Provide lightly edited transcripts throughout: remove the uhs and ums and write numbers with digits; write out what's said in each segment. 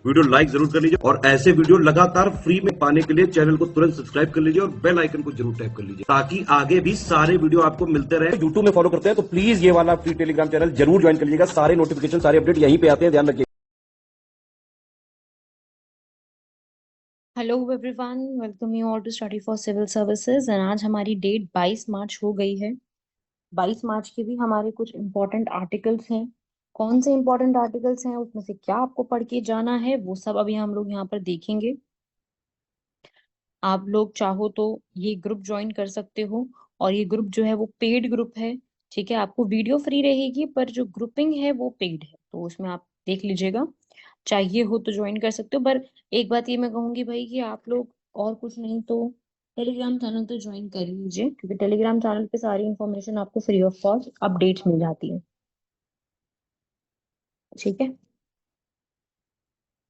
Video like जरूर कर लीजिए और ऐसे वीडियो लगातार फ्री में पाने के लिए चैनल को तुरंत सब्सक्राइब कर लीजिए और बेल आइकन को जरूर टैप कर लीजिए ताकि आगे भी सारे वीडियो आपको मिलते रहे। यूट्यूब में फॉलो करते हैं तो प्लीज ये वाला फ्री टेलीग्राम चैनल जरूर ज्वाइन कर लीजिएगा। सारे नोटिफिकेशन सारे अपडेट यहीं पे आते हैं, ध्यान रखिए। Hello everyone, welcome you all to study for civil services. And आज हमारी डेट 22 मार्च हो गई है। 22 मार्च के भी हमारे कुछ इम्पोर्टेंट आर्टिकल्स हैं। कौन से इम्पोर्टेंट आर्टिकल्स हैं, उसमें से क्या आपको पढ़ के जाना है, वो सब अभी हम लोग यहाँ पर देखेंगे। आप लोग चाहो तो ये ग्रुप ज्वाइन कर सकते हो, और ये ग्रुप जो है वो पेड ग्रुप है। ठीक है, आपको वीडियो फ्री रहेगी पर जो ग्रुपिंग है वो पेड है, तो उसमें आप देख लीजिएगा। चाहिए हो तो ज्वाइन कर सकते हो, पर एक बात ये मैं कहूंगी भाई कि आप लोग और कुछ नहीं तो टेलीग्राम चैनल तो ज्वाइन कर लीजिए, क्योंकि टेलीग्राम चैनल पे सारी इन्फॉर्मेशन आपको फ्री ऑफ कॉस्ट अपडेट्स मिल जाती है। ठीक है,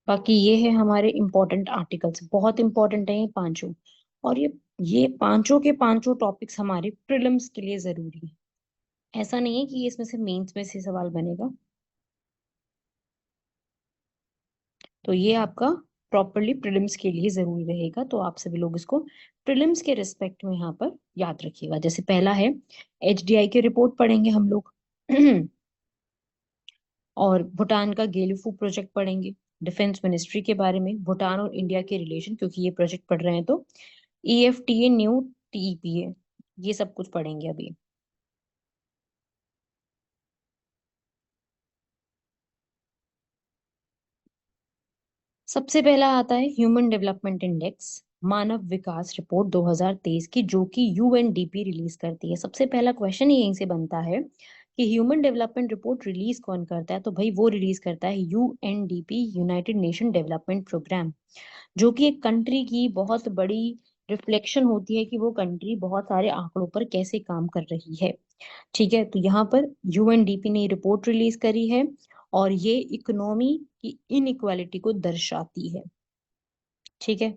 बाकी ये है हमारे इम्पोर्टेंट आर्टिकल्स, बहुत इंपॉर्टेंट है ये पांचों। और ये पांचों के पांचों टॉपिक्स हमारे प्रीलिम्स के लिए जरूरी है। ऐसा नहीं है कि ये इसमें से मेंस में से सवाल बनेगा। तो ये आपका प्रॉपरली प्रीलिम्स के लिए जरूरी रहेगा, तो आप सभी लोग इसको प्रीलिम्स के रिस्पेक्ट में यहाँ पर याद रखिएगा। जैसे पहला है एचडीआई की रिपोर्ट पढ़ेंगे हम लोग और भूटान का गेलफू प्रोजेक्ट पढ़ेंगे। डिफेंस मिनिस्ट्री के बारे में, भूटान और इंडिया के रिलेशन, क्योंकि ये प्रोजेक्ट पढ़ रहे हैं तो ईएफटीए न्यू टीईपीए, ये सब कुछ पढ़ेंगे अभी। सबसे पहला आता है ह्यूमन डेवलपमेंट इंडेक्स, मानव विकास रिपोर्ट 2023 की, जो कि यूएनडीपी रिलीज करती है। सबसे पहला क्वेश्चन यहीं से बनता है कि ह्यूमन डेवलपमेंट रिपोर्ट रिलीज कौन करता है, तो भाई वो रिलीज करता है UNDP, United Nation Development Programme, जो कि एक कंट्री की बहुत बड़ी रिफ्लेक्शन होती है कि वो कंट्री बहुत सारे आंकड़ों पर कैसे काम कर रही है। ठीक है, तो यहाँ पर यूएनडीपी ने रिपोर्ट रिलीज करी है, और ये इकोनॉमी की इनइक्वालिटी को दर्शाती है। ठीक है,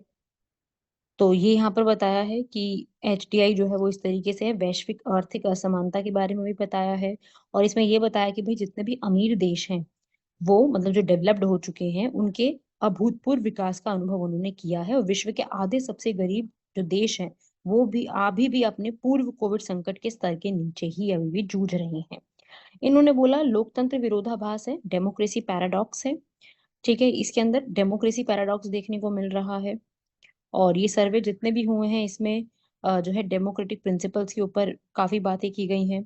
तो ये यहाँ पर बताया है कि एचडीआई जो है वो इस तरीके से है, वैश्विक आर्थिक असमानता के बारे में भी बताया है। और इसमें ये बताया कि भाई जितने भी अमीर देश हैं, वो मतलब जो डेवलप्ड हो चुके हैं, उनके अभूतपूर्व विकास का अनुभव उन्होंने किया है, और विश्व के आधे सबसे गरीब जो देश हैं, वो भी अभी भी अपने पूर्व कोविड संकट के स्तर के नीचे ही अभी भी जूझ रहे हैं। इन्होंने बोला लोकतंत्र विरोधाभास है, डेमोक्रेसी पैराडॉक्स है। ठीक है, इसके अंदर डेमोक्रेसी पैराडॉक्स देखने को मिल रहा है। और ये सर्वे जितने भी हुए हैं इसमें जो है डेमोक्रेटिक प्रिंसिपल्स के ऊपर काफी बातें की गई हैं।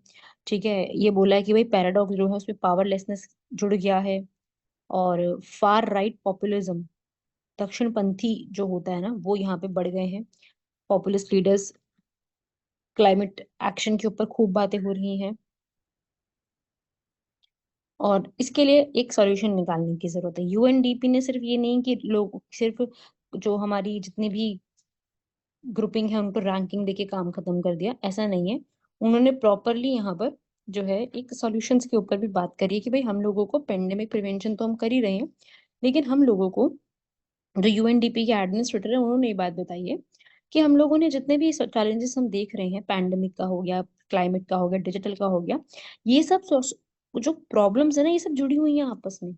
ठीक है, ये बोला है कि भाई पैराडॉक्स जो है उसमें पावरलेसनेस जुड़ गया है, और फार राइट पॉपुलिज्म, दक्षिणपंथी जो होता है ना, वो यहाँ पे बढ़ गए हैं। पॉपुलिस्ट लीडर्स, क्लाइमेट एक्शन के ऊपर खूब बातें हो रही हैं, और इसके लिए एक सॉल्यूशन निकालने की जरूरत है। यूएनडीपी ने सिर्फ ये नहीं कि लोग सिर्फ जो हमारी जितनी भी ग्रुपिंग है उनको रैंकिंग देके काम खत्म कर दिया, ऐसा नहीं है। उन्होंने प्रॉपरली यहाँ पर जो है एक सॉल्यूशंस के ऊपर भी बात करी है कि भाई हम लोगों को पेंडेमिक प्रिवेंशन तो हम कर ही रहे हैं, लेकिन हम लोगों को, जो यूएनडीपी के एडमिनिस्ट्रेटर है उन्होंने ये बात बताई है कि हम लोगों ने जितने भी चैलेंजेस हम देख रहे हैं, पैंडेमिक का हो गया, क्लाइमेट का हो गया, डिजिटल का हो गया, ये सब जो प्रॉब्लम्स है ना, ये सब जुड़ी हुई हैं आपस में।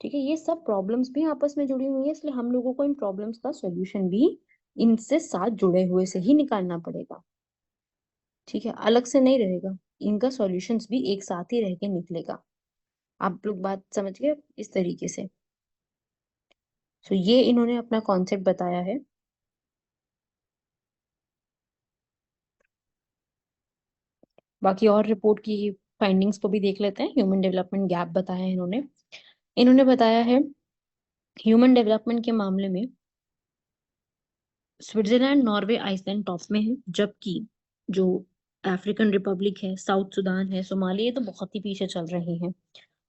ठीक है, ये सब प्रॉब्लम्स भी आपस में जुड़ी हुई है, इसलिए हम लोगों को इन प्रॉब्लम्स का सॉल्यूशन भी इनसे साथ जुड़े हुए से ही निकालना पड़ेगा। ठीक है, अलग से नहीं रहेगा, इनका सॉल्यूशंस भी एक साथ ही रह के निकलेगा। आप लोग बात समझ गए इस तरीके से। तो ये इन्होंने अपना कॉन्सेप्ट बताया है। बाकी और रिपोर्ट की फाइंडिंग्स को भी देख लेते हैं। ह्यूमन डेवलपमेंट गैप बताया है इन्होंने। इन्होंने बताया है ह्यूमन डेवलपमेंट के मामले में स्विट्जरलैंड, नॉर्वे, आइसलैंड टॉप में है, जबकि जो अफ्रीकन रिपब्लिक है, साउथ सुडान है, सोमालिया, ये तो बहुत ही पीछे चल रहे हैं।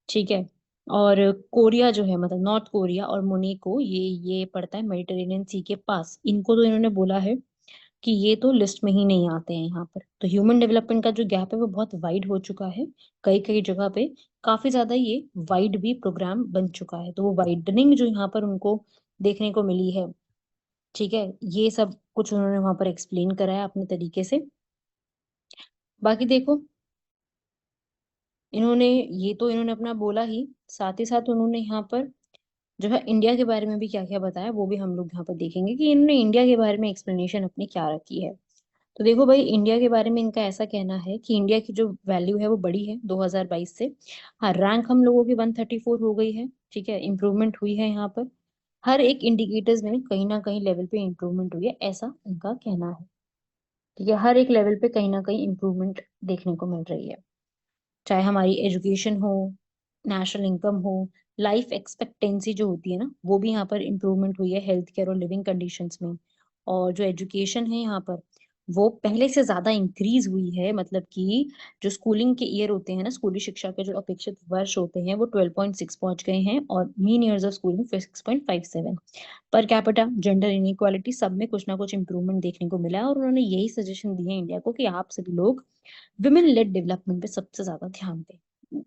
ठीक है, और कोरिया जो है, मतलब नॉर्थ कोरिया और मोनेको, ये पड़ता है मेडिटेरेनियन सी के पास, इनको तो इन्होंने बोला है कि ये तो लिस्ट में ही नहीं आते हैं यहाँ पर। तो ह्यूमन डेवलपमेंट का जो गैप है वो बहुत वाइड हो चुका है। कई कई जगह पे काफी ज्यादा ये वाइड भी प्रोग्राम बन चुका है, तो वो वाइडनिंग जो यहाँ पर उनको देखने को मिली है। ठीक है, ये सब कुछ उन्होंने वहां पर एक्सप्लेन करा है अपने तरीके से। बाकी देखो, इन्होंने ये तो इन्होंने अपना बोला ही, साथ ही साथ उन्होंने यहाँ पर जो है इंडिया के बारे में भी क्या क्या बताया वो भी हम लोग यहाँ पर देखेंगे कि इन्होंने इंडिया के बारे में एक्सप्लेनेशन अपनी क्या रखी है। तो देखो भाई, इंडिया के बारे में इनका ऐसा कहना है कि इंडिया की जो वैल्यू है वो बढ़ी है 2022 से। हाँ, रैंक हम लोगों की 134 हो गई है। ठीक है, इंप्रूवमेंट हुई है यहाँ पर। हर एक इंडिकेटर्स में कहीं ना कहीं लेवल पे इंप्रूवमेंट हुई है, ऐसा इनका कहना है। ठीक है, हर एक लेवल पे कहीं ना कहीं इंप्रूवमेंट देखने को मिल रही है। चाहे हमारी एजुकेशन हो, नेशनल इनकम हो, लाइफ एक्सपेक्टेंसी जो होती है ना, वो भी यहाँ पर इम्प्रूवमेंट हुई है हेल्थ केयर और लिविंग कंडीशंस में। और जो एजुकेशन है यहाँ पर, वो पहले से ज्यादा इंक्रीज हुई है। मतलब कि जो स्कूलिंग के ईयर होते हैं ना, स्कूली शिक्षा के जो अपेक्षित वर्ष होते हैं वो 12.6 पहुंच गए हैं, और mean years of schooling 6.57। Per capita gender inequality सब में कुछ ना कुछ इंप्रूवमेंट देखने को मिला है, और उन्होंने यही सजेशन दिए इंडिया को कि आप सभी लोग विमेन लेड डेवलपमेंट पे सबसे ज्यादा ध्यान दें।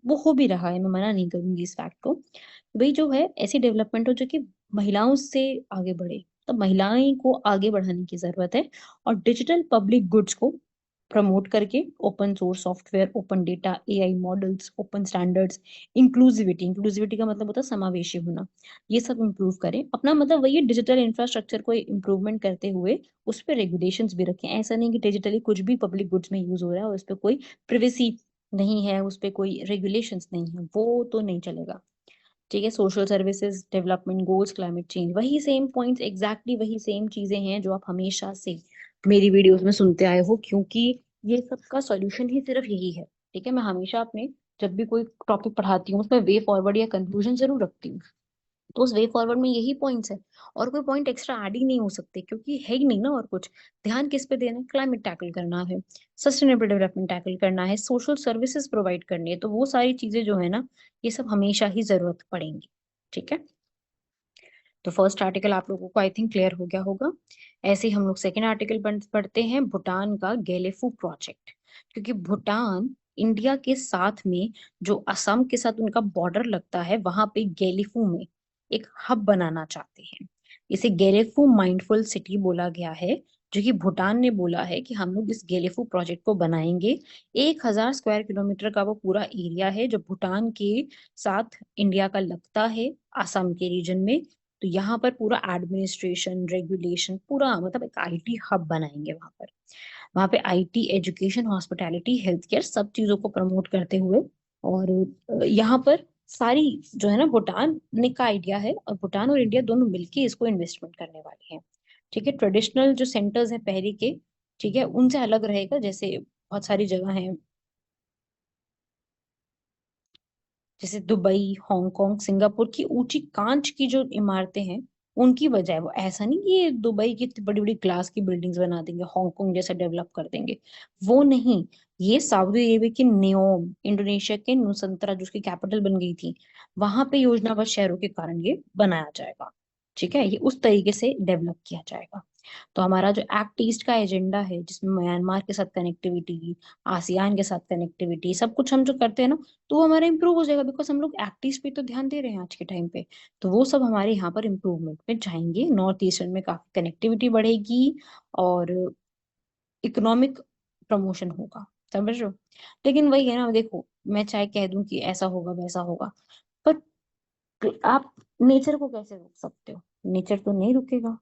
वो हो भी रहा है, मैं मना नहीं करूंगी इस फैक्ट को। भाई जो है ऐसी डेवलपमेंट हो जो कि महिलाओं से आगे बढ़े, तो महिलाएं को आगे बढ़ाने की जरूरत है। और डिजिटल पब्लिक गुड्स को प्रमोट करके open source software, open data, AI models, open standards, inclusivity, inclusivity का मतलब होता है समावेशी होना, ये सब इम्प्रूव करें। अपना मतलब वही डिजिटल इंफ्रास्ट्रक्चर को इम्प्रूवमेंट करते हुए उस पर रेगुलेशंस भी रखें। ऐसा नहीं कि डिजिटली कुछ भी पब्लिक गुड्स में यूज हो रहा है और उस पर कोई प्रिवेसी नहीं है, उस पर कोई रेगुलेशंस नहीं है, वो तो नहीं चलेगा। ठीक है, social services, development goals, climate change, वही सेम पॉइंट्स, एग्जैक्टली वही सेम चीजें हैं जो आप हमेशा से मेरी वीडियोस में सुनते आए हो, क्योंकि ये सब का सॉल्यूशन ही सिर्फ यही है। ठीक है, मैं हमेशा अपने जब भी कोई टॉपिक पढ़ाती हूँ उसमें वे फॉरवर्ड या कंक्लूजन जरूर रखती हूँ। तो उस वे फॉरवर्ड में यही पॉइंट्स है, और कोई पॉइंट एक्स्ट्रा ऐड ही नहीं हो सकते, क्योंकि है ही नहीं ना और कुछ। ध्यान किस पे देना है? क्लाइमेट टैकल करना है, सस्टेनेबल डेवलपमेंट टैकल करना है, सोशल सर्विसेज प्रोवाइड करनी है, तो वो सारी चीजें जो है ना, ये सब हमेशा ही जरूरत पड़ेंगी। ठीक है, तो फर्स्ट आर्टिकल आप लोगों को आई थिंक क्लियर हो गया होगा। ऐसे ही हम लोग सेकेंड आर्टिकल पढ़ते हैं, भूटान का गेलेफू प्रोजेक्ट। क्योंकि भूटान इंडिया के साथ में, जो असम के साथ उनका बॉर्डर लगता है, वहां पे गेलेफू में एक हब बनाना चाहते हैं। इसे गेलेफू माइंडफुल सिटी बोला गया है, जो कि भूटान ने बोला है कि हम लोग इस गेलेफू प्रोजेक्ट को बनाएंगे। 1,000 स्क्वायर किलोमीटर का वो पूरा एरिया है जो भूटान के साथ इंडिया का लगता है, असम के रीजन में। तो यहाँ पर पूरा एडमिनिस्ट्रेशन, रेगुलेशन, पूरा मतलब एक आईटी हब बनाएंगे वहां पर। वहां पे IT, education, hospitality, health care, सब चीजों को प्रमोट करते हुए। और यहाँ पर सारी जो है ना, भूटान ने का आइडिया है, और भूटान और इंडिया दोनों मिलके इसको इन्वेस्टमेंट करने वाले हैं। ठीक है, ट्रेडिशनल जो सेंटर्स हैं पहले के, ठीक है, उनसे अलग रहेगा। जैसे बहुत सारी जगह हैं, जैसे दुबई, हांगकांग, सिंगापुर की ऊंची कांच की जो इमारतें हैं, उनकी बजाय वो ऐसा नहीं कि ये दुबई की बड़ी बड़ी ग्लास की बिल्डिंग्स बना देंगे, हांगकांग जैसा डेवलप कर देंगे, वो नहीं। ये सऊदी अरेबिया के नियोम, इंडोनेशिया के नुसंतरा जो उसकी कैपिटल बन गई थी, वहां पे योजनाबद्ध शहरों के कारण ये बनाया जाएगा। ठीक है, ये उस तरीके से डेवलप किया जाएगा। तो हमारा जो एक्ट ईस्ट का एजेंडा है, जिसमें म्यांमार के साथ कनेक्टिविटी, आसियान के साथ कनेक्टिविटी, सब कुछ हम जो करते हैं ना, तो वो हमारा इंप्रूव हो जाएगा, बिकॉज हम लोग एक्ट ईस्ट पे तो ध्यान दे रहे हैं आज के टाइम पे। तो वो सब हमारे यहाँ पर इम्प्रूवमेंट में जाएंगे, नॉर्थ ईस्टर्न में काफी कनेक्टिविटी बढ़ेगी, और इकोनॉमिक प्रमोशन होगा। समझ रहे हो? लेकिन वही है ना, देखो मैं चाहे कह दूं कि ऐसा होगा वैसा होगा, पर आप नेचर को कैसे रोक सकते हो? नेचर तो नहीं रुकेगा।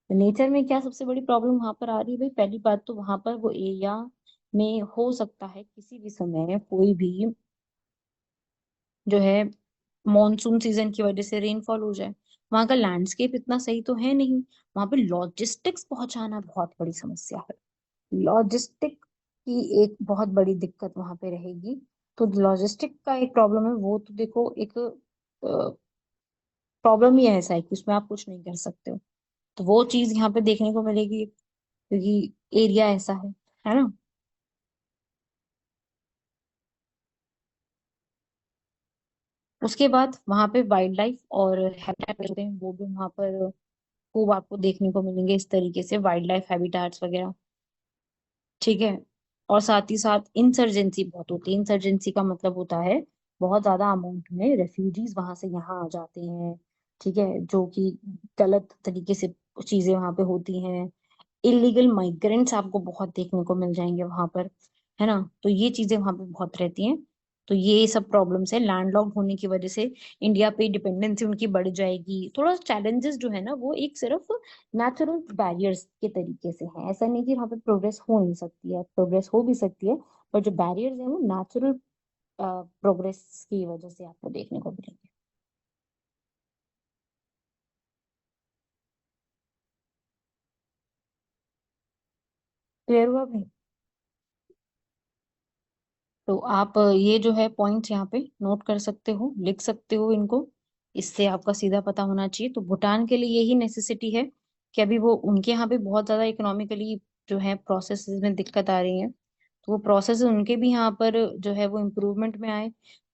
नेचर में क्या सबसे बड़ी प्रॉब्लम वहां पर आ रही है? भाई पहली बात तो वहां पर वो एरिया में हो सकता है किसी भी समय कोई भी जो है मॉनसून सीजन की वजह से रेनफॉल हो जाए। वहां का लैंडस्केप इतना सही तो है नहीं। वहां पे लॉजिस्टिक्स पहुंचाना बहुत बड़ी समस्या है। लॉजिस्टिक की एक बहुत बड़ी दिक्कत वहां पे रहेगी। तो लॉजिस्टिक का एक प्रॉब्लम है, वो तो देखो एक प्रॉब्लम ही ऐसा है कि उसमें आप कुछ नहीं कर सकते हो। तो वो चीज यहाँ पे देखने को मिलेगी, क्योंकि एरिया ऐसा है ना। उसके बाद वहां पे वाइल्ड लाइफ और हैबिटेट होते हैं, वो भी वहां पर खूब आपको देखने को मिलेंगे, इस तरीके से वाइल्ड लाइफ हैबिटेट्स वगैरह। ठीक है, और साथ ही साथ इंसर्जेंसी बहुत होती है। इंसर्जेंसी का मतलब होता है बहुत ज्यादा अमाउंट में रेफ्यूजीज वहां से यहाँ आ जाते हैं। ठीक है, जो कि गलत तरीके से चीजें वहां पे होती हैं। इलीगल माइग्रेंट्स आपको बहुत देखने को मिल जाएंगे वहां पर, है ना। तो ये चीजें वहां पे बहुत रहती हैं। तो ये सब प्रॉब्लम्स है, लैंडलॉक्ड होने की वजह से इंडिया पे डिपेंडेंसी उनकी बढ़ जाएगी। थोड़ा चैलेंजेस जो है ना वो एक सिर्फ नेचुरल बैरियर्स के तरीके से है, ऐसा नहीं कि वहाँ पे प्रोग्रेस हो नहीं सकती है, प्रोग्रेस हो भी सकती है, पर जो बैरियर्स है वो नेचुरल प्रोग्रेस की वजह से आपको देखने को मिलेंगे। क्लियर हुआ भाई? तो आप ये जो है पॉइंट्स यहाँ पे नोट कर सकते हो, लिख सकते हो इनको, इससे आपका सीधा पता होना चाहिए। तो भूटान के लिए यही नेसेसिटी है कि अभी वो उनके यहाँ पे बहुत ज्यादा इकोनॉमिकली जो है प्रोसेस में दिक्कत आ रही है, तो वो प्रोसेस उनके भी यहाँ पर जो है वो इम्प्रूवमेंट में आए,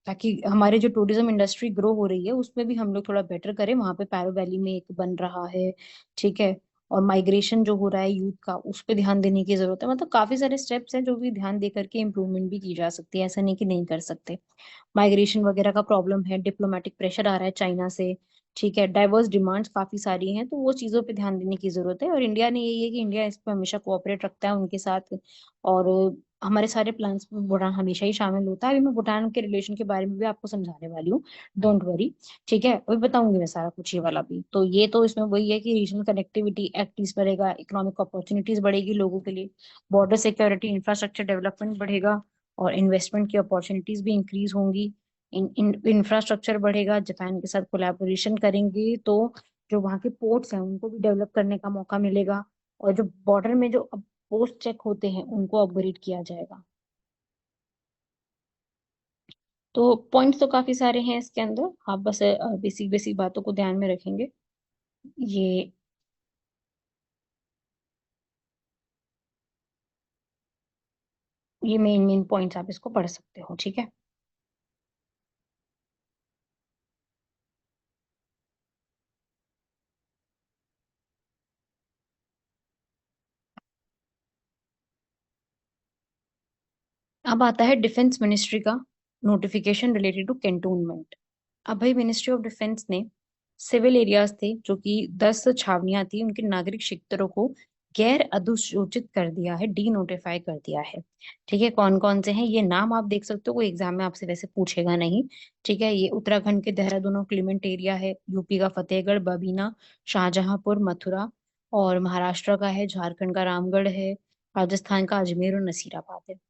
ताकि हमारे जो टूरिज्म इंडस्ट्री ग्रो हो रही है उसमें भी हम लोग थोड़ा बेटर करें। वहाँ पे पैरो वैली में एक बन रहा है, ठीक है, और माइग्रेशन जो हो रहा है यूथ का उस पर ध्यान देने की जरूरत है। मतलब काफी सारे स्टेप्स हैं जो भी ध्यान दे करके इम्प्रूवमेंट भी की जा सकती है, ऐसा नहीं कि नहीं कर सकते। माइग्रेशन वगैरह का प्रॉब्लम है, डिप्लोमेटिक प्रेशर आ रहा है चाइना से, ठीक है, डाइवर्स डिमांड्स काफी सारी हैं, तो वो चीजों पे ध्यान देने की जरूरत है। और इंडिया ने यही है कि इंडिया इस पे हमेशा कोऑपरेट रखता है उनके साथ, और हमारे सारे प्लान्स में भूटान हमेशा ही शामिल होता है। अभी मैं भूटान के रिलेशन के बारे में भी आपको समझाने वाली हूँ, डोंट वरी, ठीक है, अभी बताऊंगी मैं सारा कुछ ये वाला भी। तो ये तो इसमें वही है कि रीजनल कनेक्टिविटी एक्टिव बढ़ेगा, इकोनॉमिक अपॉर्चुनिटीज बढ़ेगी लोगों के लिए, बॉर्डर सिक्योरिटी इंफ्रास्ट्रक्चर डेवलपमेंट बढ़ेगा, और इन्वेस्टमेंट की अपॉर्चुनिटीज भी इंक्रीज होंगी, इंफ्रास्ट्रक्चर बढ़ेगा, जापान के साथ कोलैबोरेशन करेंगे तो जो वहाँ के पोर्ट्स हैं उनको भी डेवलप करने का मौका मिलेगा, और जो बॉर्डर में जो अब पोस्ट चेक होते हैं उनको अपग्रेड किया जाएगा। तो पॉइंट्स तो काफी सारे हैं इसके अंदर, आप बस बेसिक बेसिक बातों को ध्यान में रखेंगे। ये ये मेन मेन पॉइंट्स आप इसको पढ़ सकते हो, ठीक है। अब आता है डिफेंस मिनिस्ट्री का नोटिफिकेशन रिलेटेड टू कैंटोनमेंट। अब भाई मिनिस्ट्री ऑफ डिफेंस ने सिविल एरियाज थे जो कि 10 छावनियां थी, उनके नागरिक क्षेत्रों को गैर अधिसूचित कर दिया है, डी नोटिफाई कर दिया है, ठीक है। कौन कौन से हैं ये नाम आप देख सकते हो, कोई एग्जाम में आपसे वैसे पूछेगा नहीं, ठीक है। ये उत्तराखंड के देहरादून और क्लीमेंट एरिया है, यूपी का फतेहगढ़, बबीना, शाहजहांपुर, मथुरा, और महाराष्ट्र का है झारखंड का रामगढ़ है, राजस्थान का अजमेर और नसीराबाद है।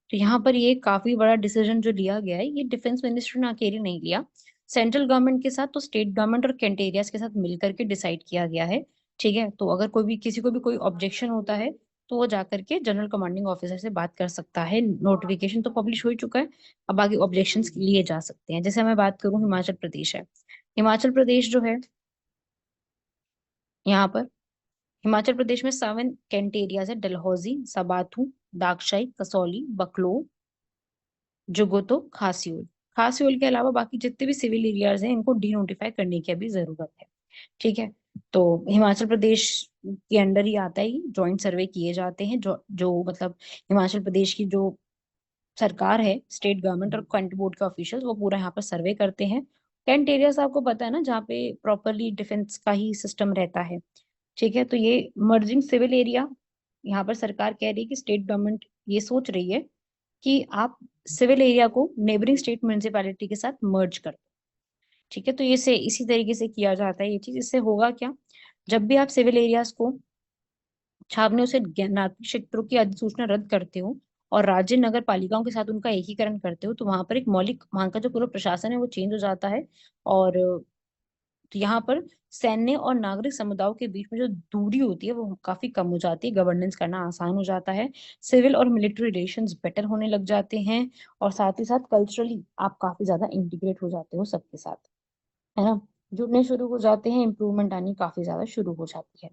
तो यहाँ पर ये काफी बड़ा डिसीजन जो लिया गया है, ये डिफेंस मिनिस्ट्री ने अकेले नहीं लिया, सेंट्रल गवर्नमेंट के साथ, तो स्टेट गवर्नमेंट और कैंट एरियाज के साथ मिलकर के डिसाइड किया गया है, ठीक है। तो अगर कोई भी किसी को भी कोई ऑब्जेक्शन होता है तो वो जाकर के जनरल कमांडिंग ऑफिसर से बात कर सकता है। नोटिफिकेशन तो पब्लिश हो ही चुका है, अब आगे ऑब्जेक्शंस लिए जा सकते हैं। जैसे मैं बात करूं, हिमाचल प्रदेश है, हिमाचल प्रदेश जो है यहाँ पर, हिमाचल प्रदेश में 7 कैंट एरियाज है, डलहौजी, सबाथू, दागशाई, कसौली, बकलोल, जुगोतो, खासियोल। खासियोल के अलावा बाकी जितने भी सिविल एरियाज हैं इनको डी नोटिफाई करने की अभी जरूरत है, ठीक है। तो हिमाचल प्रदेश के अंडर ही आता है, जॉइंट सर्वे किए जाते हैं, जो जो मतलब हिमाचल प्रदेश की जो सरकार है, स्टेट गवर्नमेंट और कैंट बोर्ड के ऑफिशियल वो पूरा यहाँ पर सर्वे करते हैं। कैंट एरियाज आपको पता है ना, जहाँ पे प्रॉपरली डिफेंस का ही सिस्टम रहता है, ठीक है। तो ये मर्जिंग सिविल एरिया, यहाँ पर सरकार कह रही है कि स्टेट गवर्नमेंट ये सोच रही है कि आप सिविल एरिया को नेबरिंग स्टेट म्युनिसिपैलिटी के साथ मर्ज कर दो, ठीक है। तो ये से इसी तरीके से किया जाता है ये चीज। इससे होगा क्या, जब भी आप सिविल एरियाज को छावनियों से नागरिक क्षेत्रों की अधिसूचना रद्द करते हो और राज्य नगर पालिकाओं के साथ उनका एकीकरण करते हो, तो वहां पर एक मौलिक, वहां का जो पूरा प्रशासन है वो चेंज हो जाता है, और तो यहाँ पर सैन्य और नागरिक समुदायों के बीच में जो दूरी होती है वो काफी कम हो जाती है, गवर्नेंस करना आसान हो जाता है, सिविल और मिलिट्री रिलेशंस बेटर होने लग जाते हैं, और साथ ही साथ कल्चरली आप काफी ज्यादा इंटीग्रेट हो जाते हो सबके साथ, है ना। जुड़ने शुरू हो जाते हैं, इंप्रूवमेंट आनी काफी ज्यादा शुरू हो जाती है,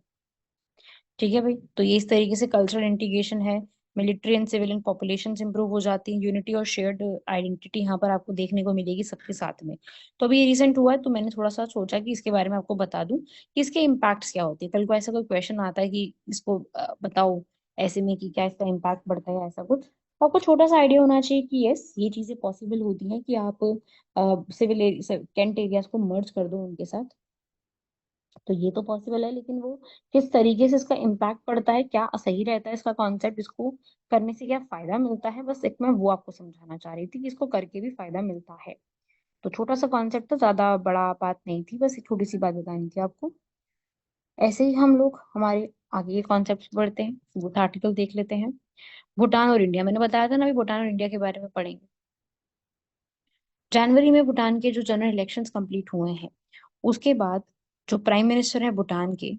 ठीक है भाई। तो ये इस तरीके से कल्चरल इंटीग्रेशन है, military and civilian populations improve हो जाती हैं, यूनिटी और शेयर्ड आइडेंटिटी यहाँ पर आपको देखने को मिलेगी सबके साथ में। तो अभी ये रिसेंट हुआ है, तो मैंने थोड़ा सा सोचा कि इसके बारे में आपको बता दूं कि इसके इम्पैक्ट्स क्या होते हैं। कल को ऐसा कोई क्वेश्चन आता है कि इसको बताओ ऐसे में कि क्या इसका इम्पैक्ट बढ़ता है, ऐसा कुछ, तो आपको छोटा सा आइडिया होना चाहिए कि यस ये चीजें पॉसिबल होती हैं कि आप सिविल कैंट एरियाज को मर्ज कर दो उनके साथ, तो ये तो पॉसिबल है, लेकिन वो किस तरीके से इसका इम्पैक्ट पड़ता है, क्या सही रहता है इसका कॉन्सेप्ट, इसको करने से क्या फायदा मिलता है, बस एक मैं वो आपको समझाना चाह रही थी कि इसको करके भी फायदा मिलता है। तो छोटा सा कॉन्सेप्ट था, ज्यादा बड़ा बात नहीं थी, बस एक छोटी सी बात बतानी थी आपको। ऐसे ही हम लोग हमारे आगे के कॉन्सेप्ट बढ़ते हैं, वो आर्टिकल देख लेते हैं। भूटान और इंडिया, मैंने बताया था ना, अभी भूटान और इंडिया के बारे में पढ़ेंगे। जनवरी में भूटान के जो जनरल इलेक्शंस कंप्लीट हुए हैं, उसके बाद जो प्राइम मिनिस्टर है भूटान के,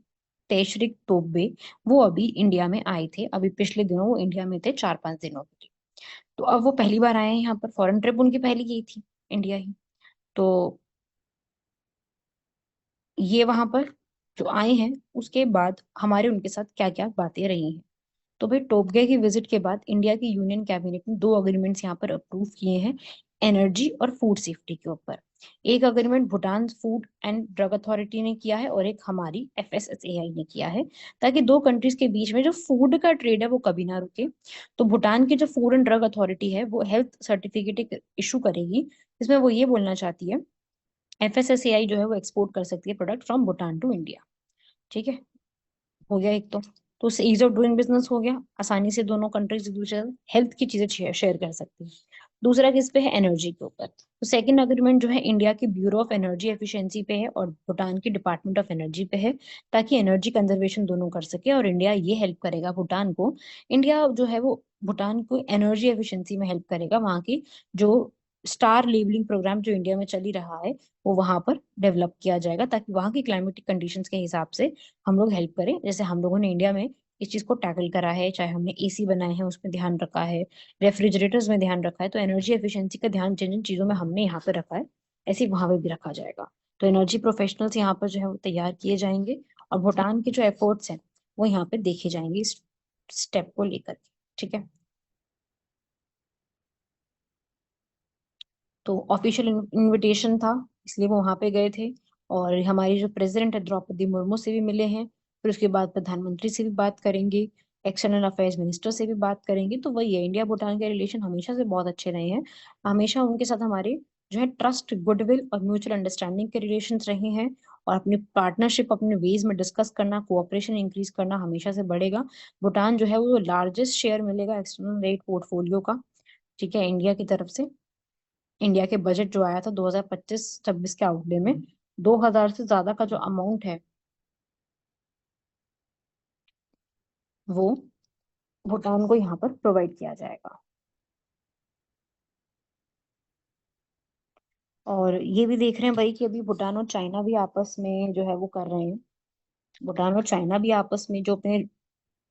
तेशरिक तोब्गे, वो अभी इंडिया में आए थे। अभी पिछले दिनों वो इंडिया में थे, 4-5 दिनों के लिए। तो अब वो पहली बार आए हैं यहाँ पर, फॉरेन ट्रिप उनकी पहली की थी इंडिया ही। तो ये वहां पर जो आए हैं, उसके बाद हमारे उनके साथ क्या क्या बातें रही हैं। तो भाई टोबगे की विजिट के बाद इंडिया की यूनियन कैबिनेट ने 2 अग्रीमेंट्स यहाँ पर अप्रूव किए हैं, एनर्जी और फूड सेफ्टी के ऊपर। एक agreement Bhutan food and drug authority ने किया है, और एक हमारी एफएसएसएआई ने किया है, ताकि दो कंट्रीज के बीच में जो फूड का ट्रेड है वो कभी ना रुके। तो भूटान की जो फूड एंड ड्रग अथॉरिटी है वो हेल्थ सर्टिफिकेट इशू करेगी, जिसमें वो ये बोलना चाहती है, एफएसएसएआई जो है वो एक्सपोर्ट कर सकती है product from Bhutan to India. ठीक है, हो गया एक तो उससे ईज ऑफ डूइंग बिजनेस हो गया, आसानी से दोनों कंट्रीज एक दूसरे हेल्थ की चीजें शेयर कर सकती हैं। दूसरा किस पे है, एनर्जी के ऊपर। तो सेकंड अग्रीमेंट जो है इंडिया की ब्यूरो ऑफ एनर्जी एफिशिएंसी पे है, और भूटान की डिपार्टमेंट ऑफ एनर्जी पे है, ताकि एनर्जी कंजर्वेशन दोनों कर सके, और इंडिया ये हेल्प करेगा भूटान को। इंडिया जो है वो भूटान को एनर्जी एफिशिएंसी में हेल्प करेगा, वहाँ की जो स्टार लेबलिंग प्रोग्राम जो इंडिया में चल ही रहा है, वो वहां पर डेवलप किया जाएगा, ताकि वहां की क्लाइमेटिक कंडीशंस के हिसाब से हम लोग हेल्प करें। जैसे हम लोगों ने इंडिया में इस चीज को टैकल करा है, चाहे हमने एसी बनाए हैं उसमें ध्यान रखा है, रेफ्रिजरेटर्स में ध्यान रखा है, तो एनर्जी एफिशिएंसी का ध्यान जिन जिन चीजों में हमने यहाँ पे रखा है, ऐसे ही वहां पे भी रखा जाएगा। तो एनर्जी प्रोफेशनल्स यहाँ पर जो है वो तैयार किए जाएंगे, और भूटान के जो एफर्ट्स हैं वो यहाँ पे देखे जाएंगे इस स्टेप को लेकर के। ठीक है, तो ऑफिशियल इनविटेशन था, इसलिए वो वहां पे गए थे। और हमारी जो प्रेसिडेंट है द्रौपदी मुर्मू से भी मिले हैं, फिर उसके बाद प्रधानमंत्री से भी बात करेंगे, एक्सटर्नल अफेयर्स मिनिस्टर से भी बात करेंगे। तो वही है, इंडिया भूटान के रिलेशन हमेशा से बहुत अच्छे रहे हैं। हमेशा उनके साथ हमारे जो है ट्रस्ट, गुडविल और म्यूचुअल अंडरस्टैंडिंग के रिलेशन रहे हैं। और अपनी पार्टनरशिप अपने वेज में डिस्कस करना, कोऑपरेशन इंक्रीज करना हमेशा से बढ़ेगा। भूटान जो है वो लार्जेस्ट शेयर मिलेगा एक्सटर्नल रेट पोर्टफोलियो का, ठीक है, इंडिया की तरफ से। इंडिया के बजट जो आया था 2025-26 के आउटले में, 2000 से ज्यादा का जो अमाउंट है वो भूटान को यहाँ पर प्रोवाइड किया जाएगा। और ये भी देख रहे हैं भाई कि अभी भूटान और चाइना भी आपस में जो है वो कर रहे हैं, भूटान और चाइना भी आपस में जो अपने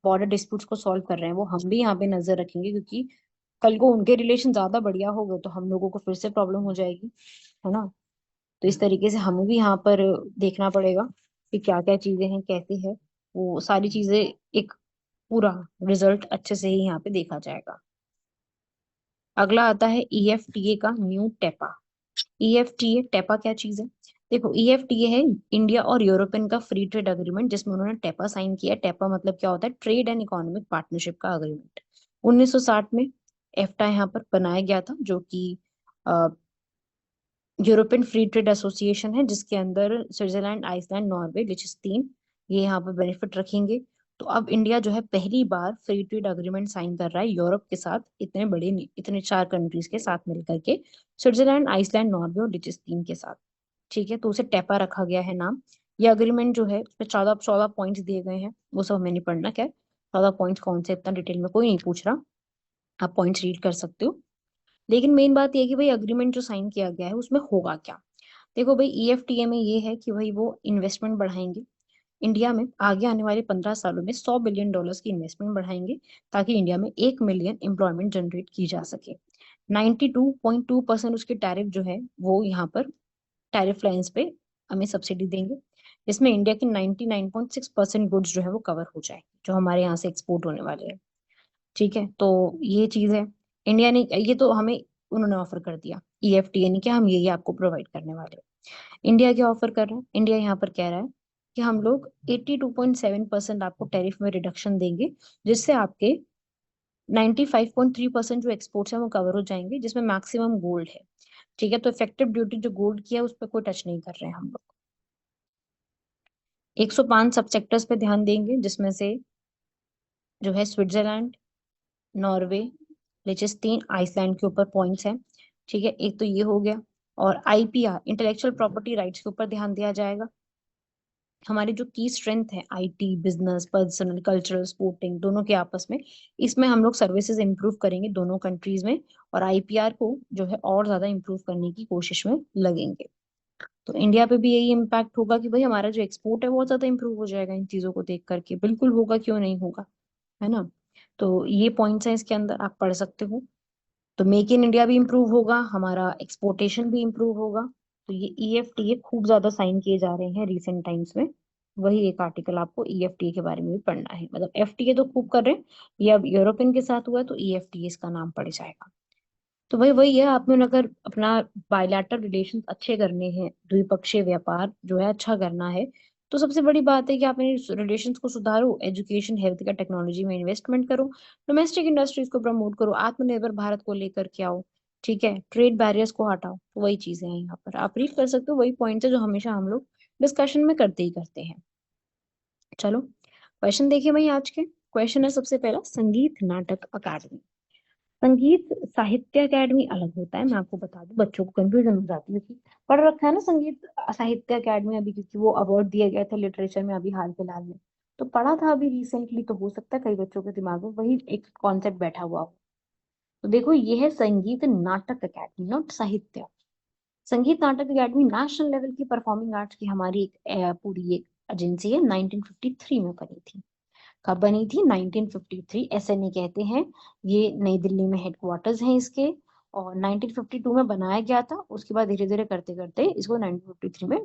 बॉर्डर डिस्प्यूट्स को सॉल्व कर रहे हैं, वो हम भी यहाँ पे नजर रखेंगे, क्योंकि कल को उनके रिलेशन ज्यादा बढ़िया हो गए तो हम लोगों को फिर से प्रॉब्लम हो जाएगी, है ना। तो इस तरीके से हमें भी यहाँ पर देखना पड़ेगा कि क्या क्या चीजें हैं, कैसे है वो सारी चीजें, एक पूरा रिजल्ट अच्छे से ही यहाँ पे देखा जाएगा। अगला आता है ईएफटीए का न्यू टेपा। ईएफटीए टेपा क्या चीज है, देखो ईएफटीए है इंडिया और यूरोपियन का फ्री ट्रेड अग्रीमेंट, जिसमें उन्होंने टेपा साइन किया। टेपा मतलब क्या होता है, ट्रेड एंड इकोनॉमिक पार्टनरशिप का अग्रीमेंट। 1960 में एफ्टा यहाँ पर बनाया गया था, जो कि यूरोपियन फ्री ट्रेड एसोसिएशन है, जिसके अंदर स्विट्जरलैंड, आइसलैंड, नॉर्वे, लिechtenstein ये यहाँ पर बेनिफिट रखेंगे। तो अब इंडिया जो है पहली बार फ्री ट्रेड अग्रीमेंट साइन कर रहा है यूरोप के साथ, इतने बड़े इतने 4 कंट्रीज के साथ मिलकर के, स्विट्जरलैंड, आइसलैंड, नॉर्वे और लिechtenstein के साथ। ठीक है, तो उसे टेपा रखा गया है नाम। ये अग्रीमेंट जो है उसमें 14 14 पॉइंट्स दिए गए हैं, वो सब हमें नहीं पढ़ना, क्या 14 पॉइंट्स कौन से, इतना डिटेल में कोई नहीं पूछ रहा, आप पॉइंट्स रीड कर सकते हो। लेकिन मेन बात ये है कि भाई अग्रीमेंट जो साइन किया गया है उसमें होगा क्या। देखो भाई, ईएफटीए में ये है कि भाई वो इन्वेस्टमेंट बढ़ाएंगे इंडिया में, आगे आने वाले 15 सालों में $100 बिलियन की इन्वेस्टमेंट बढ़ाएंगे, ताकि इंडिया में 1 मिलियन एम्प्लॉयमेंट जनरेट की जा सके। 92.2% उसके टैरिफ जो है वो यहाँ पर टैरिफ लाइंस पे हमें सब्सिडी देंगे, जिसमें इंडिया की 99.6% गुड्स जो है वो कवर हो जाए, जो हमारे यहाँ से एक्सपोर्ट होने वाले हैं। ठीक है, तो ये चीज है, इंडिया ने ये तो हमें उन्होंने ऑफर कर दिया, ईएफटीए ने, क्या हम ये आपको प्रोवाइड करने वाले हैं। इंडिया क्या ऑफर कर रहा है, इंडिया यहाँ पर कह रहा है कि हम लोग 82.7% आपको टैरिफ में रिडक्शन देंगे, जिससे आपके 95.3% जो एक्सपोर्ट्स हैं वो कवर हो जाएंगे, जिसमें मैक्सिमम गोल्ड है। ठीक है, तो इफेक्टिव ड्यूटी जो गोल्ड की है उस पर कोई टच नहीं कर रहे हैं हम लोग। 105 सब सेक्टर्स पे ध्यान देंगे, जिसमें से जो है स्विट्जरलैंड, नॉर्वे, लिechtenstein, आइसलैंड के ऊपर पॉइंट्स हैं। ठीक है, एक तो ये हो गया। और आईपीआर, इंटेलेक्चुअल प्रॉपर्टी राइट्स के ऊपर ध्यान दिया जाएगा। हमारी जो की स्ट्रेंथ है, IT, business, personal, cultural, sporting, दोनों के आपस में, इसमें हम लोग सर्विसेज इंप्रूव करेंगे दोनों कंट्रीज में, और आईपीआर को जो है और ज्यादा इंप्रूव करने की कोशिश में लगेंगे। तो इंडिया पे भी यही इम्पैक्ट होगा कि भाई हमारा जो एक्सपोर्ट है बहुत ज्यादा इंप्रूव हो जाएगा इन चीजों को देख करके। बिल्कुल होगा, क्यों नहीं होगा, है ना। तो ये पॉइंट्स हैं इसके अंदर, आप पढ़ सकते हो। तो मेक इन इंडिया भी इम्प्रूव होगा, हमारा एक्सपोर्टेशन भी इम्प्रूव होगा। तो ये ईएफटीए खूब ज्यादा साइन किए जा रहे हैं रिसेंट टाइम्स में। वही एक आर्टिकल आपको ईएफटीए के बारे में भी पढ़ना है। मतलब एफटीए तो खूब कर रहे हैं, ये अब यूरोपियन के साथ हुआ है तो ईएफटीए इसका नाम पड़ जाएगा। तो भाई वही है, आपने अगर अपना बायलैटरल रिलेशन अच्छे करने हैं, द्विपक्षीय व्यापार जो है अच्छा करना है, तो सबसे बड़ी बात है कि आप इन रिलेशंस को सुधारो, एजुकेशन, हेल्थ का, टेक्नोलॉजी में इन्वेस्टमेंट करो, डोमेस्टिक इंडस्ट्रीज को प्रमोट करो, आत्मनिर्भर भारत को लेकर के आओ। ठीक है, ट्रेड बैरियर्स को हटाओ। तो वही चीजें हैं यहाँ पर, आप रीड कर सकते हो, वही पॉइंट्स है जो हमेशा हम लोग डिस्कशन में करते ही करते हैं। चलो क्वेश्चन देखिए भाई आज के। क्वेश्चन है सबसे पहला, संगीत नाटक अकादमी। संगीत साहित्य अकेडमी अलग होता है, मैं आपको बता दूं, बच्चों को कंफ्यूजन हो जाती है कि पढ़ रखा है ना संगीत साहित्य अकेडमी अभी, क्योंकि वो अवार्ड दिया गया था लिटरेचर में अभी हाल फिलहाल में। तो पढ़ा था अभी रिसेंटली, तो हो सकता है कई बच्चों के दिमाग में वही एक कॉन्सेप्ट बैठा हुआ हो। तो देखो, ये है संगीत नाटक अकेडमी, नॉट साहित्य। संगीत नाटक अकेडमी नेशनल लेवल की परफॉर्मिंग आर्ट्स की हमारी एक पूरी एक एजेंसी है, 1953 में बनी थी। कब बनी थी? 1953, एसएनए कहते हैं। ये नई दिल्ली में हेडक्वार्टर्स हैं इसके। और 1952 में बनाया गया था, उसके बाद धीरे धीरे करते करते इसको 1953 में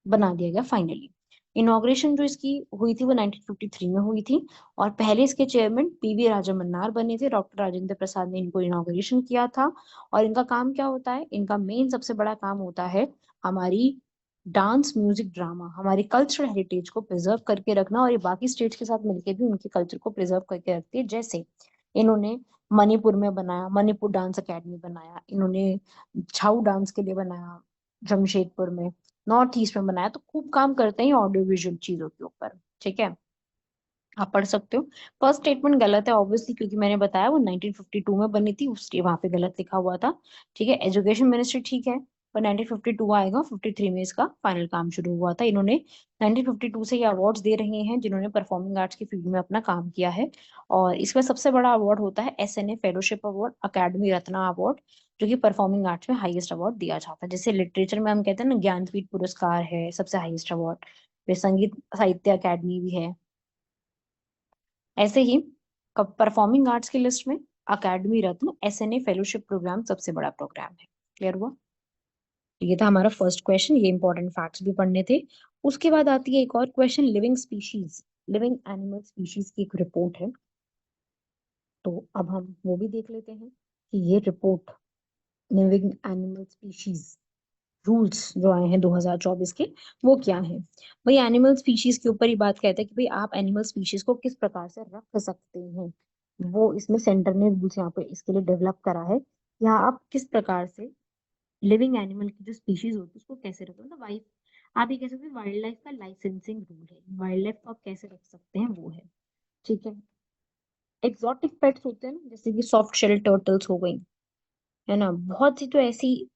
बना दिया गया फाइनली। इनॉग्रेशन जो इसकी हुई थी वो 1953 में हुई थी। और पहले इसके चेयरमैन पीवी राजा मन्नार बने थे, डॉक्टर राजेंद्र प्रसाद ने इनको इनॉग्रेशन किया था। और इनका काम क्या होता है? इनका मेन सबसे बड़ा काम होता है हमारी डांस, म्यूजिक, ड्रामा, हमारी कल्चरल हेरिटेज को प्रिजर्व करके रखना, और ये बाकी स्टेट्स के साथ मिलकर भी उनके कल्चर को प्रिजर्व करके रखती है। जैसे इन्होंने मणिपुर में बनाया, मणिपुर डांस एकेडमी बनाया, इन्होंने छाऊ डांस के लिए बनाया जमशेदपुर में, नॉर्थ ईस्ट में बनाया। तो खूब काम करते हैं ऑडियो विजुअल चीजों के ऊपर। ठीक है, आप पढ़ सकते हो। फर्स्ट स्टेटमेंट गलत है ऑब्वियसली, क्योंकि मैंने बताया वो 1952 में बनी थी, उसके वहां पे गलत लिखा हुआ था। ठीक है, एजुकेशन मिनिस्ट्री ठीक है, पर 1952 आएगा, 53 में इसका फाइनल काम शुरू हुआ था। इन्होंने 1952 से ये अवार्ड्स दे रहे हैं जिन्होंने परफॉर्मिंग आर्ट्स की फील्ड में अपना काम किया है। और इसमें सबसे बड़ा अवार्ड होता है SNA fellowship award, academy Ratna award, जो कि परफॉर्मिंग आर्ट्स में हाईएस्ट अवार्ड दिया जाता है। जैसे लिटरेचर में हम कहते हैं ना, ज्ञानपीठ पुरस्कार है सबसे हाईएस्ट अवार्ड, फिर संगीत साहित्य अकेडमी भी है। ऐसे ही परफॉर्मिंग आर्ट्स की लिस्ट में अकेडमी रत्न, एसएनए फेलोशिप प्रोग्राम सबसे बड़ा प्रोग्राम है। क्लियर हुआ? तो ये था हमारा फर्स्ट क्वेश्चन, ये इंपॉर्टेंट फैक्ट्स भी पढ़ने थे। उसके बाद आती है एक और question, living species, living animal species की एक रिपोर्ट है। तो अब हम वो भी देख लेते हैं कि ये report, living animal species rules जो आए हैं 2024 के, वो क्या है। भाई एनिमल स्पीशीज के ऊपर ही बात कहते हैं कि भाई आप एनिमल स्पीशीज को किस प्रकार से रख सकते हैं। वो इसमें सेंटर ने रूल्स यहाँ पे इसके लिए डेवलप करा है, यहाँ आप किस प्रकार से लिविंग एनिमल की जो स्पीशीज होती है उसको कैसे रखो, मतलब वाइफ, आप ये कह सकते हैं वाइल्ड लाइफ का लाइसेंसिंग रूल है। वाइल्ड लाइफ को आप कैसे रख सकते हैं वो है। ठीक है, एक्सोटिक पेट्स होते हैं ना, जैसे कि सॉफ्ट शेल टर्टल्स हो गई, है ना, बहुत सी तो ऐसी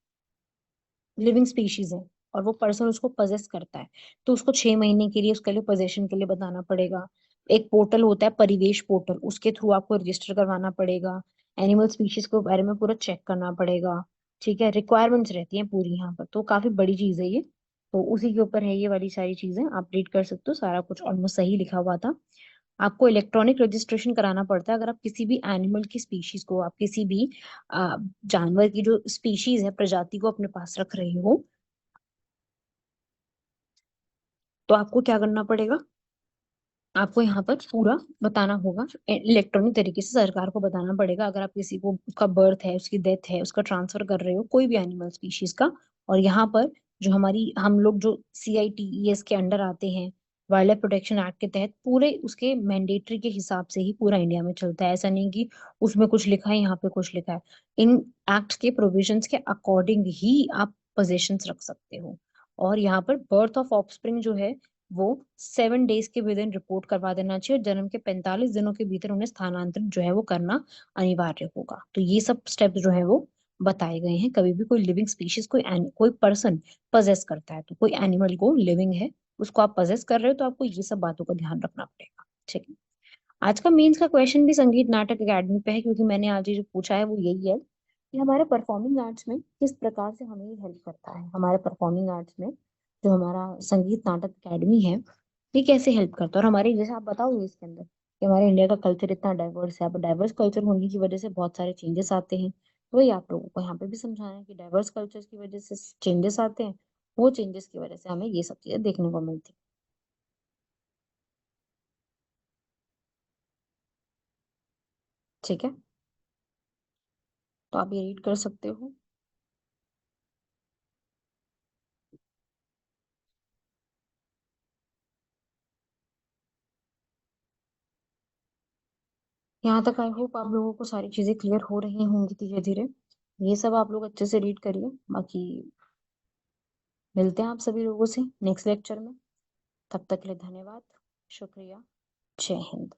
लिविंग स्पीशीज है, और वो पर्सन उसको पजेस करता है, तो उसको 6 महीने के लिए उसके लिए पोजेशन के लिए बताना पड़ेगा। एक पोर्टल होता है परिवेश पोर्टल, उसके थ्रू आपको रजिस्टर करवाना पड़ेगा, एनिमल स्पीशीज के बारे में पूरा चेक करना पड़ेगा। ठीक है, रिक्वायरमेंट्स रहती हैं पूरी यहाँ पर, तो काफी बड़ी चीज है ये। तो उसी के ऊपर है ये वाली सारी चीजें, आप रीड कर सकते हो, सारा कुछ ऑलमोस्ट सही लिखा हुआ था। आपको इलेक्ट्रॉनिक रजिस्ट्रेशन कराना पड़ता है अगर आप किसी भी एनिमल की स्पीशीज को, आप किसी भी जानवर की जो स्पीशीज है, प्रजाति को अपने पास रख रहे हो, तो आपको क्या करना पड़ेगा, आपको यहाँ पर पूरा बताना होगा इलेक्ट्रॉनिक तरीके से, सरकार को बताना पड़ेगा। अगर आप किसी को, उसका बर्थ है, उसकी डेथ है, उसका ट्रांसफर कर रहे हो कोई भी एनिमल स्पीशीज का, और यहाँ पर जो हमारी, हम लोग जो CITES के अंडर आते हैं, वाइल्ड लाइफ प्रोटेक्शन एक्ट के तहत, पूरे उसके मैंडेटरी के हिसाब से ही पूरा इंडिया में चलता है। ऐसा नहीं कि उसमें कुछ लिखा है यहाँ पे कुछ लिखा है, इन एक्ट के प्रोविजंस के अकॉर्डिंग ही आप पोजेशंस रख सकते हो। और यहाँ पर बर्थ ऑफ ऑफस्प्रिंग जो है, वो 7 डेज के विद इन रिपोर्ट करवा देना चाहिए और जन्म के 45 दिनों के भीतर उन्हें स्थानांतरित जो है वो करना अनिवार्य होगा। तो ये सब स्टेप्स जो है वो बताए गए हैं। कभी भी कोई लिविंग स्पीशीज कोई पर्सन पजेस करता है, तो कोई एनिमल को लिविंग है उसको आप पजेस कर रहे हो, तो आपको ये सब बातों का ध्यान रखना पड़ेगा। ठीक है। आज का मेंस का क्वेश्चन भी संगीत नाटक एकेडमी पे है, क्योंकि मैंने आज ये जो पूछा है वो यही है कि हमारे परफॉर्मिंग आर्ट्स में किस प्रकार से हमें हेल्प करता है। हमारे परफॉर्मिंग आर्ट्स में जो हमारा संगीत नाटक एकेडमी है, ये कैसे हेल्प करता है। और हमारे, जैसे आप बताओगे इसके अंदर कि हमारे इंडिया का कल्चर इतना डाइवर्स है, अब डाइवर्स कल्चर होने की वजह से बहुत सारे चेंजेस आते हैं। तो वही आप लोगों को यहाँ पे भी समझाना है कि डाइवर्स कल्चर की वजह से चेंजेस आते हैं, वो चेंजेस की वजह से हमें ये सब चीजें देखने को मिलती हैं। ठीक है, तो आप ये रीड कर सकते हो। यहाँ तक आई होप आप लोगों को सारी चीजें क्लियर हो रही होंगी धीरे धीरे। ये सब आप लोग अच्छे से रीड करिए। बाकी मिलते हैं आप सभी लोगों से नेक्स्ट लेक्चर में। तब तक के लिए धन्यवाद, शुक्रिया, जय हिंद।